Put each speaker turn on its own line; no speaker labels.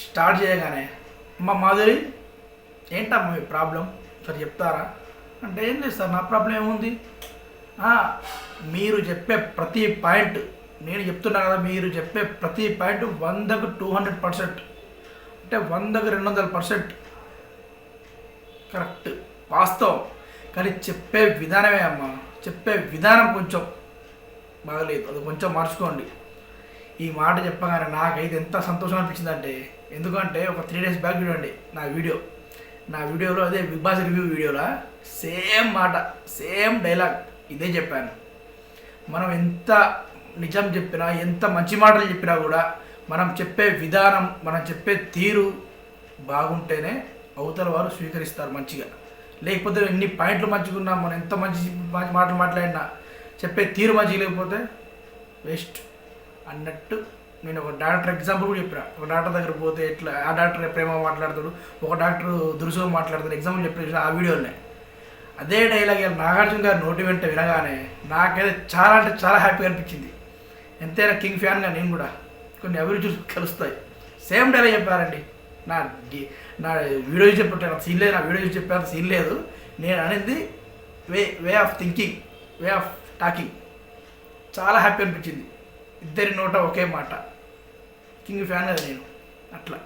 Start చేయగానే అమ్మ మాధురి ఏంటమ్మా మీ ప్రాబ్లం సరే చెప్తారా అంటే ఏం లేదు సార్ నా ప్రాబ్లం ఏముంది మీరు చెప్పే ప్రతి పాయింట్ నేను చెప్తున్నా కదా మీరు చెప్పే ప్రతి పాయింట్ 100కు 200%, అంటే 100కు 200% కరెక్ట్ వాస్తవం. కానీ చెప్పే విధానమే అమ్మా, చెప్పే విధానం కొంచెం బాగలేదు, అది కొంచెం మార్చుకోండి. ఈ మాట చెప్పగానే నాకైతే ఎంత సంతోషం అనిపించిందంటే, ఎందుకంటే ఒక 3 days బ్యాక్ చూడండి నా వీడియోలో అదే బిగ్ బాస్ రివ్యూ వీడియోలో సేమ్ మాట సేమ్ డైలాగ్ ఇదే చెప్పాను. మనం ఎంత నిజం చెప్పినా ఎంత మంచి మాటలు చెప్పినా కూడా మనం చెప్పే విధానం మనం చెప్పే తీరు బాగుంటేనే అవతల వారు స్వీకరిస్తారు మంచిగా. లేకపోతే ఎన్ని పాయింట్లు మంచిగా ఉన్నా మనం ఎంత మంచి మాటలు మాట్లాడినా చెప్పే తీరు మంచిగా లేకపోతే వేస్ట్ అన్నట్టు. నేను ఒక డాక్టర్ ఎగ్జాంపుల్ కూడా చెప్పిన, ఒక డాక్టర్ దగ్గర పోతే ఎట్లా ఆ డాక్టర్ ప్రేమ మాట్లాడతాడు, ఒక డాక్టర్ దురుసుగా మాట్లాడతాడు, ఎగ్జాంపుల్ చెప్పిన ఆ వీడియోనే అదే డైలాగ్ నాగార్జున గారు నోటి వెంట వినగానే నాకైతే చాలా అంటే చాలా హ్యాపీగా అనిపించింది. ఎంతైనా కింగ్ ఫ్యాన్గా నేను కూడా కొన్ని అభిరుచులు కలుస్తాయి. సేమ్ డైలాగ్ చెప్పారండి. నా వీడియో చెప్పాను సీన్ లేదు, నా వీడియో చెప్పాను సీన్ లేదు. నేను అనేది way of thinking, way of talking చాలా హ్యాపీ అనిపించింది. ఇద్దరి నోట ఒకే మాట. కింగ్ ఫ్యాన్ కదా నేను అట్లా.